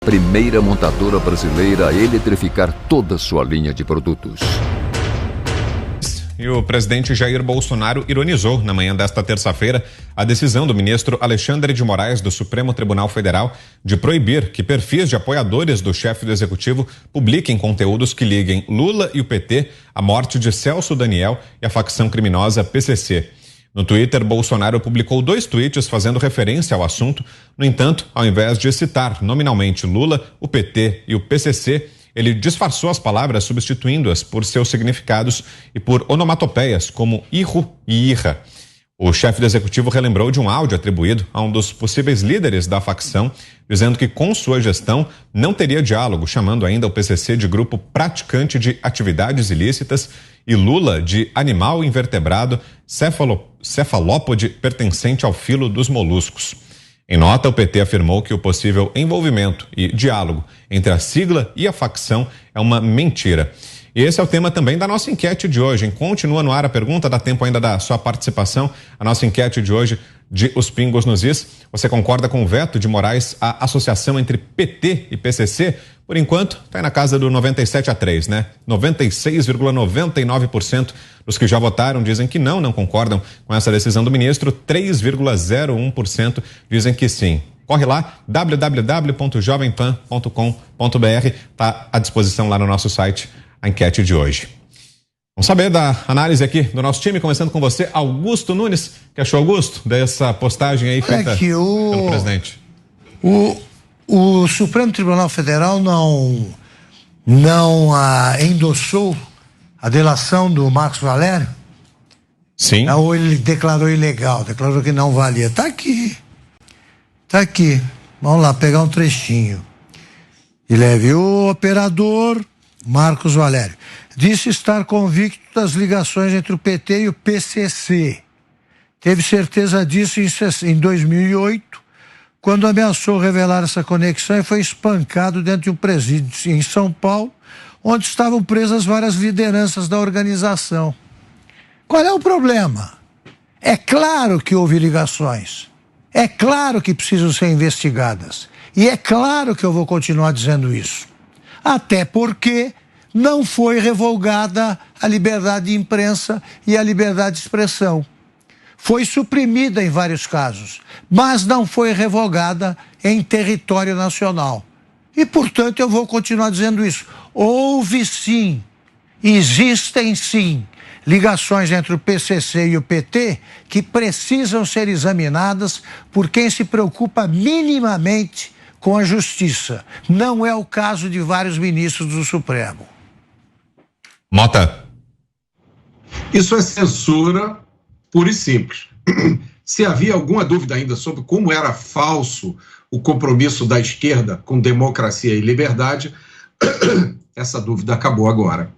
Primeira montadora brasileira a eletrificar toda sua linha de produtos. E o presidente Jair Bolsonaro ironizou na manhã desta terça-feira a decisão do ministro Alexandre de Moraes do Supremo Tribunal Federal de proibir que perfis de apoiadores do chefe do executivo publiquem conteúdos que liguem Lula e o PT à morte de Celso Daniel e à facção criminosa PCC. No Twitter, Bolsonaro publicou 2 tweets fazendo referência ao assunto. No entanto, ao invés de citar nominalmente Lula, o PT e o PCC, ele disfarçou as palavras, substituindo-as por seus significados e por onomatopeias como irro e irra. O chefe do executivo relembrou de um áudio atribuído a um dos possíveis líderes da facção, dizendo que com sua gestão não teria diálogo, chamando ainda o PCC de grupo praticante de atividades ilícitas e Lula de animal invertebrado cefalópode pertencente ao filo dos moluscos. Em nota, o PT afirmou que o possível envolvimento e diálogo entre a sigla e a facção é uma mentira. E esse é o tema também da nossa enquete de hoje, hein? Continua no ar a pergunta, dá tempo ainda da sua participação. A nossa enquete de hoje de Os Pingos nos Is. Você concorda com o veto de Moraes à associação entre PT e PCC? Por enquanto, está aí na casa do 97-3, né? 96,99% dos que já votaram dizem que não concordam com essa decisão do ministro. 3,01% dizem que sim. Corre lá, www.jovempan.com.br, está à disposição lá no nosso site a enquete de hoje. Vamos saber da análise aqui do nosso time, começando com você, Augusto Nunes. O que achou, Augusto, dessa postagem aí feita pelo presidente? O Supremo Tribunal Federal não endossou a delação do Marcos Valério? Sim. Ou ele declarou ilegal, declarou que não valia. Tá aqui. Vamos lá, pegar um trechinho. E leve o operador Marcos Valério. Disse estar convicto das ligações entre o PT e o PCC. Teve certeza disso em 2008, quando ameaçou revelar essa conexão e foi espancado dentro de um presídio em São Paulo, onde estavam presas várias lideranças da organização. Qual é o problema? É claro que houve ligações. É claro que precisam ser investigadas. E é claro que eu vou continuar dizendo isso. Até porque não foi revogada a liberdade de imprensa e a liberdade de expressão. Foi suprimida em vários casos, mas não foi revogada em território nacional. E, portanto, eu vou continuar dizendo isso. Houve sim, existem sim, ligações entre o PCC e o PT que precisam ser examinadas por quem se preocupa minimamente com a justiça. Não é o caso de vários ministros do Supremo. Mota. Isso é censura pura e simples. Se havia alguma dúvida ainda sobre como era falso o compromisso da esquerda com democracia e liberdade, essa dúvida acabou agora.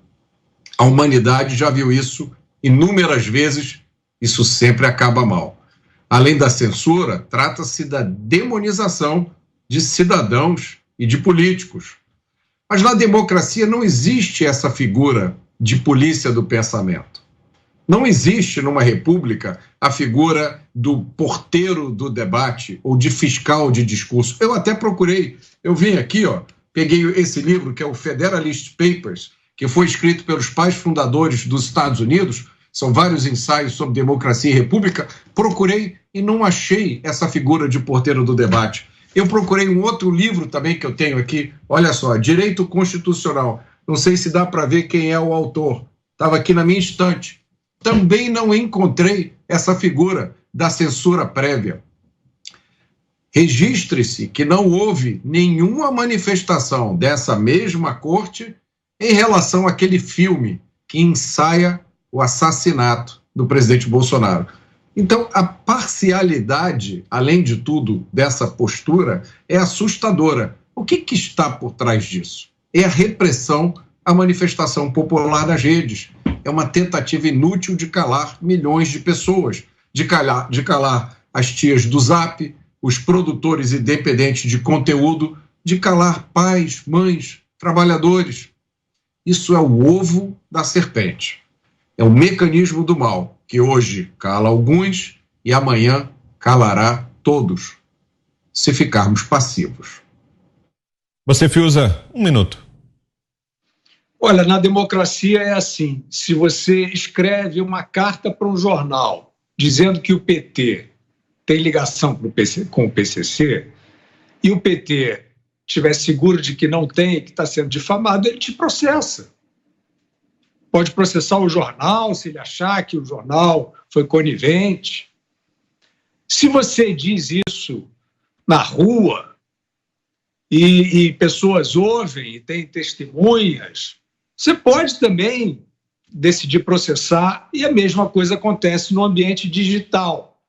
A humanidade já viu isso inúmeras vezes, isso sempre acaba mal. Além da censura, trata-se da demonização de cidadãos e de políticos. Mas na democracia não existe essa figura de polícia do pensamento. Não existe numa república a figura do porteiro do debate ou de fiscal de discurso. Eu até procurei, eu vim aqui, peguei esse livro que é o Federalist Papers, que foi escrito pelos pais fundadores dos Estados Unidos, são vários ensaios sobre democracia e república, procurei e não achei essa figura de porteiro do debate. Eu procurei um outro livro também que eu tenho aqui, olha só, Direito Constitucional, não sei se dá para ver quem é o autor, estava aqui na minha estante. Também não encontrei essa figura da censura prévia. Registre-se que não houve nenhuma manifestação dessa mesma corte em relação àquele filme que ensaia o assassinato do presidente Bolsonaro. Então, a parcialidade, além de tudo, dessa postura é assustadora. O que está por trás disso? É a repressão à manifestação popular nas redes. É uma tentativa inútil de calar milhões de pessoas, de calar as tias do Zap, os produtores independentes de conteúdo, de calar pais, mães, trabalhadores. Isso é o ovo da serpente. É o mecanismo do mal, que hoje cala alguns e amanhã calará todos, se ficarmos passivos. Você, Fiuza, 1 minuto. Olha, na democracia é assim, se você escreve uma carta para um jornal dizendo que o PT tem ligação com o PCC e o PT estiver seguro de que não tem, que está sendo difamado, ele te processa. Pode processar o jornal se ele achar que o jornal foi conivente. Se você diz isso na rua e pessoas ouvem e têm testemunhas, você pode também decidir processar, e a mesma coisa acontece no ambiente digital.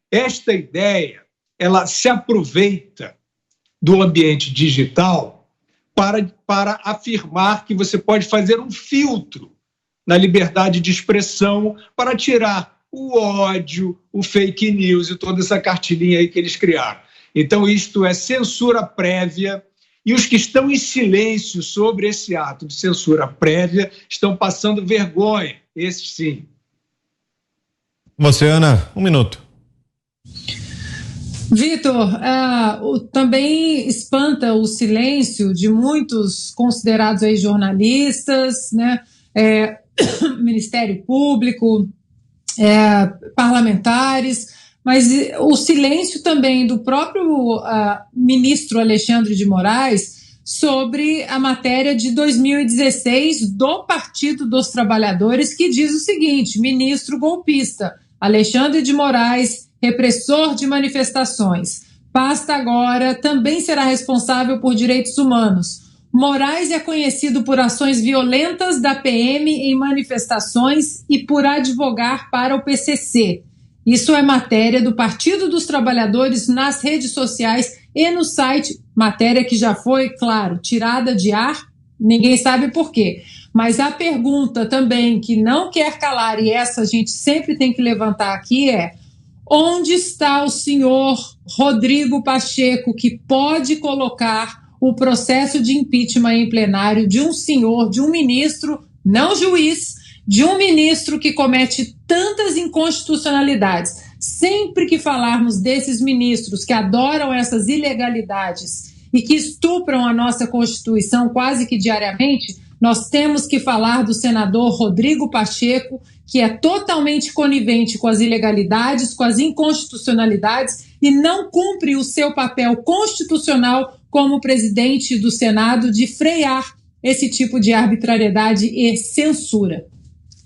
Esta ideia, ela se aproveita do ambiente digital para afirmar que você pode fazer um filtro na liberdade de expressão para tirar o ódio, o fake news e toda essa cartilhinha aí que eles criaram. Então, isto é censura prévia, e os que estão em silêncio sobre esse ato de censura prévia estão passando vergonha, esses sim. Você, Ana, 1 minuto. Vitor, também espanta o silêncio de muitos considerados aí jornalistas, né? Ministério Público, parlamentares, mas o silêncio também do próprio ministro Alexandre de Moraes sobre a matéria de 2016 do Partido dos Trabalhadores, que diz o seguinte: ministro golpista Alexandre de Moraes, repressor de manifestações, pasta agora também será responsável por direitos humanos. Moraes é conhecido por ações violentas da PM em manifestações e por advogar para o PCC. Isso é matéria do Partido dos Trabalhadores nas redes sociais e no site, matéria que já foi, claro, tirada de ar, ninguém sabe por quê. Mas a pergunta também que não quer calar, e essa a gente sempre tem que levantar aqui, é: onde está o senhor Rodrigo Pacheco, que pode colocar o processo de impeachment em plenário de um senhor, de um ministro, não juiz, de um ministro que comete tantas inconstitucionalidades? Sempre que falarmos desses ministros que adoram essas ilegalidades e que estupram a nossa Constituição quase que diariamente, nós temos que falar do senador Rodrigo Pacheco, que é totalmente conivente com as ilegalidades, com as inconstitucionalidades e não cumpre o seu papel constitucional como presidente do Senado de frear esse tipo de arbitrariedade e censura.